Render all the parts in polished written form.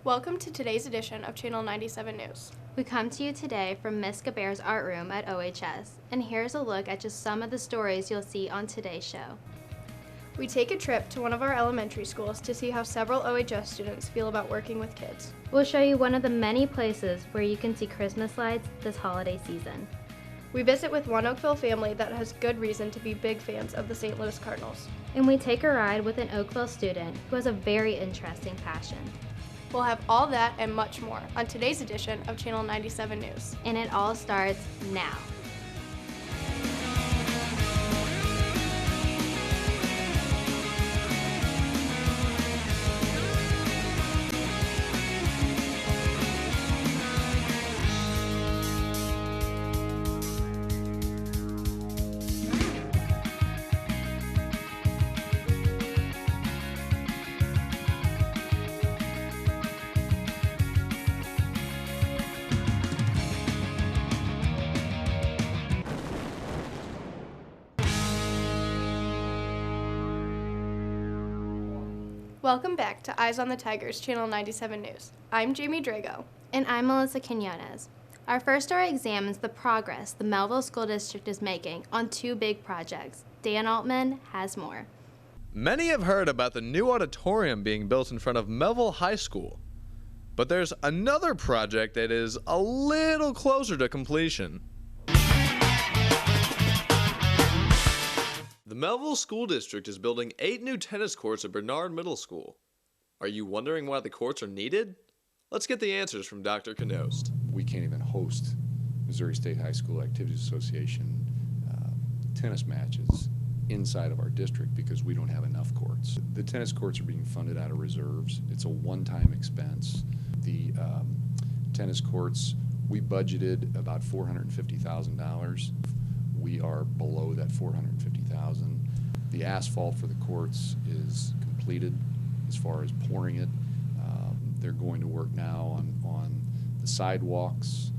Welcome to today's edition of Channel 97 News. We come to you today from Miss Gabert's art room at OHS, and here's a look at just some of the stories you'll see on today's show. We take a trip to one of our elementary schools to see how several OHS students feel about working with kids. We'll show you one of the many places where you can see Christmas lights this holiday season. We visit with one Oakville family that has good reason to be big fans of the St. Louis Cardinals. And we take a ride with an Oakville student who has a very interesting passion. We'll have all that and much more on today's edition of Channel 97 News. And it all starts now. Welcome back to Eyes on the Tigers, Channel 97 News. I'm Jamie Drago. And I'm Melissa Quinones. Our first story examines the progress the Melville School District is making on two big projects. Dan Altman has more. Many have heard about the new auditorium being built in front of Melville High School. But there's another project that is a little closer to completion. The Melville School District is building 8 new tennis courts at Bernard Middle School. Are you wondering why the courts are needed? Let's get the answers from Dr. Knost. We can't even host Missouri State High School Activities Association tennis matches inside of our district because we don't have enough courts. The tennis courts are being funded out of reserves. It's a one-time expense. The tennis courts, we budgeted about $450,000. We are below that $450,000. The asphalt for the courts is completed as far as pouring it. They're going to work now on the sidewalks,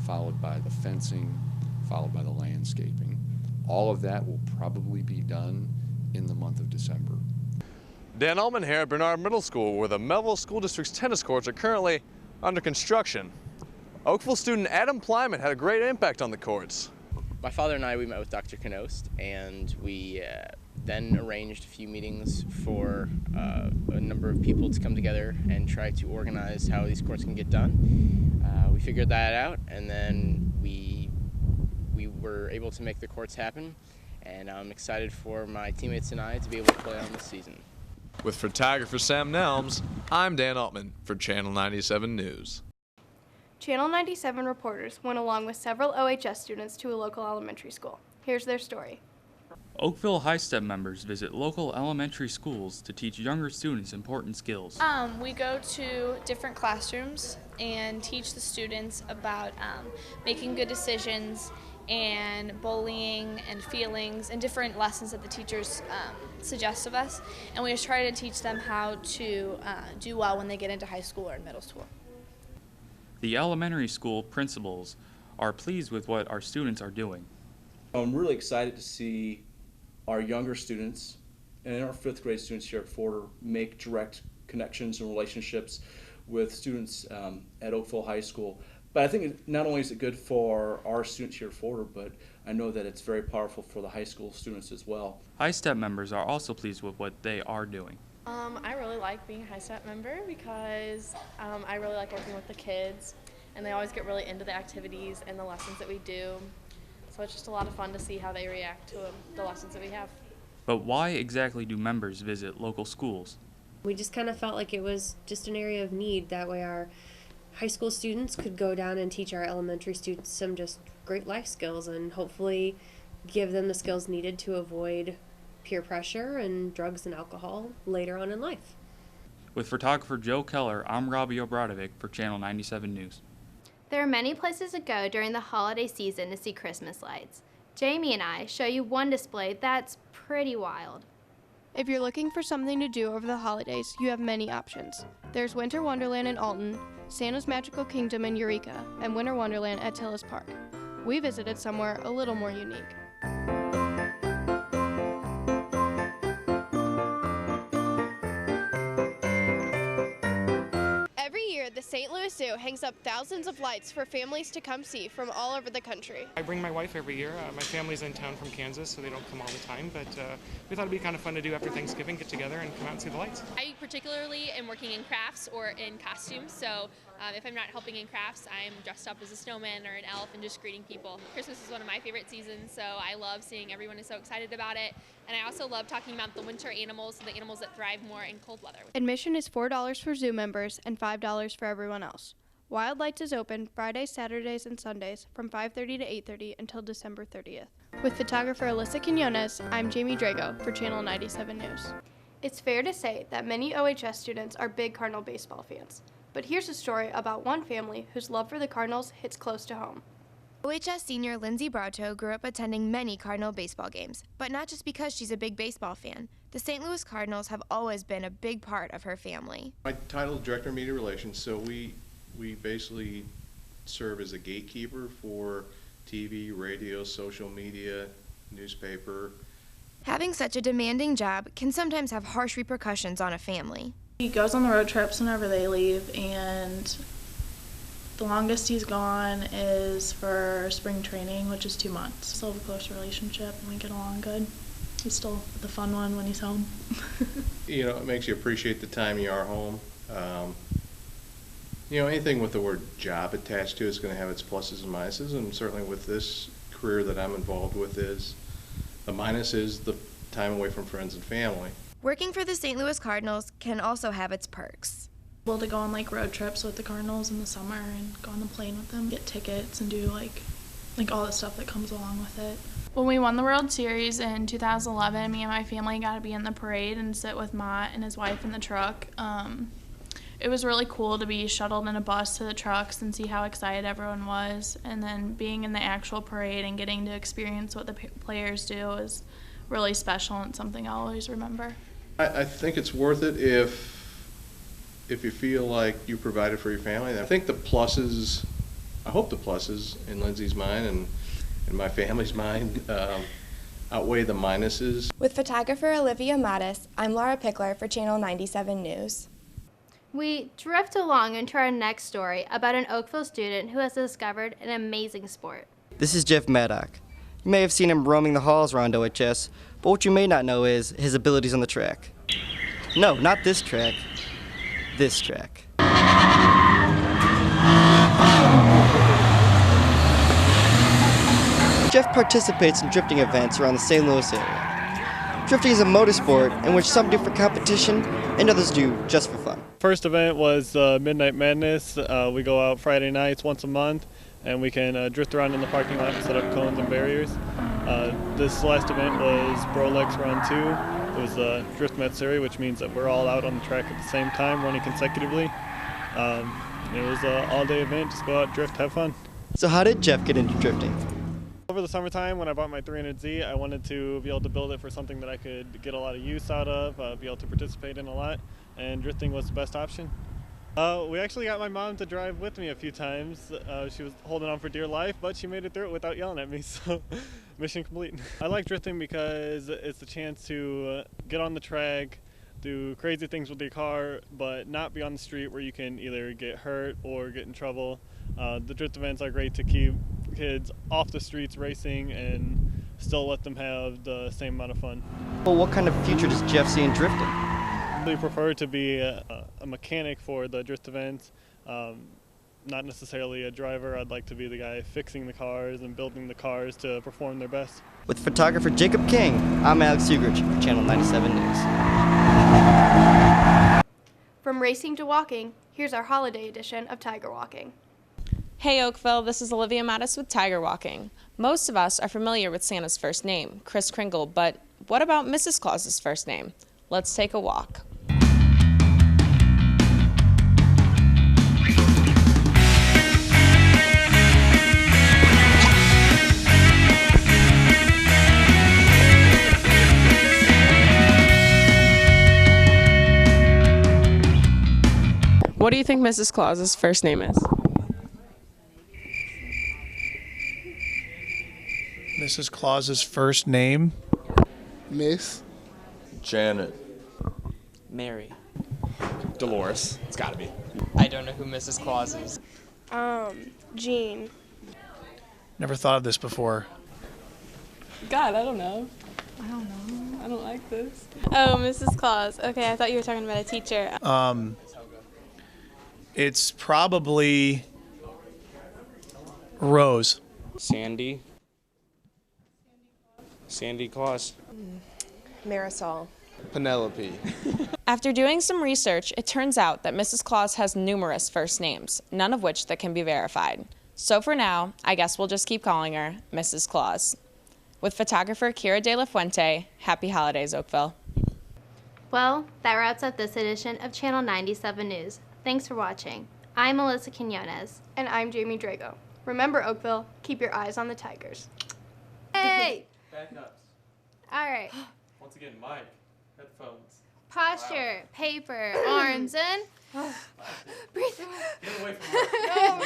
followed by the fencing, followed by the landscaping. All of that will probably be done in the month of December. Dan Altman here at Bernard Middle School, where the Melville School District's tennis courts are currently under construction. Oakville student Adam Plyman had a great impact on the courts. My father and we met with Dr. Knost, and we then arranged a few meetings for a number of people to come together and try to organize how these courts can get done. We figured that out, and then we were able to make the courts happen, and I'm excited for my teammates and I to be able to play on this season. With photographer Sam Nelms, I'm Dan Altman for Channel 97 News. Channel 97 reporters went along with several OHS students to a local elementary school. Here's their story. Oakville High Step members visit local elementary schools to teach younger students important skills. We go to different classrooms and teach the students about making good decisions and bullying and feelings and different lessons that the teachers suggest of us. And we just try to teach them how to do well when they get into high school or in middle school. The elementary school principals are pleased with what our students are doing. I'm really excited to see our younger students and our 5th grade students here at Forder make direct connections and relationships with students at Oakville High School. But I think not only is it good for our students here at Forder, but I know that it's very powerful for the high school students as well. High Step members are also pleased with what they are doing. I really like being a High Step member because I really like working with the kids, and they always get really into the activities and the lessons that we do. So it's just a lot of fun to see how they react to the lessons that we have. But why exactly do members visit local schools? We just kind of felt like it was just an area of need. That way our high school students could go down and teach our elementary students some just great life skills and hopefully give them the skills needed to avoid peer pressure and drugs and alcohol later on in life. With photographer Joe Keller, I'm Robbie Obradovic for Channel 97 News. There are many places to go during the holiday season to see Christmas lights. Jamie and I show you one display that's pretty wild. If you're looking for something to do over the holidays, you have many options. There's Winter Wonderland in Alton, Santa's Magical Kingdom in Eureka, and Winter Wonderland at Tillis Park. We visited somewhere a little more unique. Zoo hangs up thousands of lights for families to come see from all over the country. I bring my wife every year. My family's in town from Kansas, so they don't come all the time, but we thought it'd be kind of fun to do after Thanksgiving, get together and come out and see the lights. I particularly am working in crafts or in costumes, so if I'm not helping in crafts, I'm dressed up as a snowman or an elf and just greeting people. Christmas is one of my favorite seasons, so I love seeing everyone is so excited about it, and I also love talking about the winter animals, the animals that thrive more in cold weather. Admission is $4 for zoo members and $5 for everyone else. Wild Lights is open Fridays, Saturdays, and Sundays from 5:30 to 8:30 until December 30th. With photographer Alyssa Quinones, I'm Jamie Drago for Channel 97 News. It's fair to say that many OHS students are big Cardinal baseball fans. But here's a story about one family whose love for the Cardinals hits close to home. OHS senior Lindsay Braucho grew up attending many Cardinal baseball games, but not just because she's a big baseball fan. The St. Louis Cardinals have always been a big part of her family. My title is Director of Media Relations, so we basically serve as a gatekeeper for TV, radio, social media, newspaper. Having such a demanding job can sometimes have harsh repercussions on a family. He goes on the road trips whenever they leave, and the longest he's gone is for spring training, which is 2 months. Still have a close relationship, and we get along good. He's still the fun one when he's home. You know, it makes you appreciate the time you are home. You know, anything with the word job attached to it is going to have its pluses and minuses, and certainly with this career that I'm involved with, is the minus is the time away from friends and family. Working for the St. Louis Cardinals can also have its perks. Able to go on like road trips with the Cardinals in the summer and go on the plane with them, get tickets and do like all the stuff that comes along with it. When we won the World Series in 2011, me and my family got to be in the parade and sit with Mott and his wife in the truck. It was really cool to be shuttled in a bus to the trucks and see how excited everyone was, and then being in the actual parade and getting to experience what the players do is really special and something I'll always remember. I think it's worth it if you feel like you provided for your family. I think the pluses, I hope the pluses in Lindsay's mind and in my family's mind outweigh the minuses. With photographer Olivia Mattis, I'm Laura Pickler for Channel 97 News. We drift along into our next story about an Oakville student who has discovered an amazing sport. This is Jeff Maddock. You may have seen him roaming the halls around OHS, but what you may not know is his abilities on the track. No, not this track. This track. Jeff participates in drifting events around the St. Louis area. Drifting is a motorsport in which some do for competition and others do just for fun. First event was Midnight Madness. We go out Friday nights once a month, and we can drift around in the parking lot and set up cones and barriers. This last event was Brolex Round 2. It was a Drift Matsuri, which means that we're all out on the track at the same time, running consecutively. It was an all-day event. Just go out, drift, have fun. So how did Jeff get into drifting? Over the summertime, when I bought my 300Z, I wanted to be able to build it for something that I could get a lot of use out of, be able to participate in a lot, and drifting was the best option. We actually got my mom to drive with me a few times. She was holding on for dear life, but she made it through it without yelling at me, so mission complete. I like drifting because it's a chance to get on the track, do crazy things with your car, but not be on the street where you can either get hurt or get in trouble. The drift events are great to keep kids off the streets racing and still let them have the same amount of fun. Well, what kind of future does Jeff see in drifting? I really prefer to be a mechanic for the drift events, not necessarily a driver. I'd like to be the guy fixing the cars and building the cars to perform their best. With photographer Jacob King, I'm Alex Ugrich for Channel 97 News. From racing to walking, here's our holiday edition of Tiger Walking. Hey Oakville, this is Olivia Mattis with Tiger Walking. Most of us are familiar with Santa's first name, Kris Kringle, but what about Mrs. Claus's first name? Let's take a walk. What do you think Mrs. Claus's first name is? Mrs. Claus's first name? Miss. Janet. Mary. Dolores. It's gotta be. I don't know who Mrs. Claus is. Jean. Never thought of this before. God, I don't know. I don't like this. Oh, Mrs. Claus. Okay, I thought you were talking about a teacher. It's probably Rose. Sandy. Sandy Claus. Marisol. Penelope. After doing some research, it turns out that Mrs. Claus has numerous first names, none of which that can be verified. So for now, I guess we'll just keep calling her Mrs. Claus. With photographer Kira De La Fuente, happy holidays, Oakville. Well, that wraps up this edition of Channel 97 News. Thanks for watching. I'm Melissa Quinones. And I'm Jamie Drago. Remember, Oakville, keep your eyes on the Tigers. Hey! Backups. All right. Once again, mic, headphones. Posture, paper, arms, and... Breathe. Get away from her. No.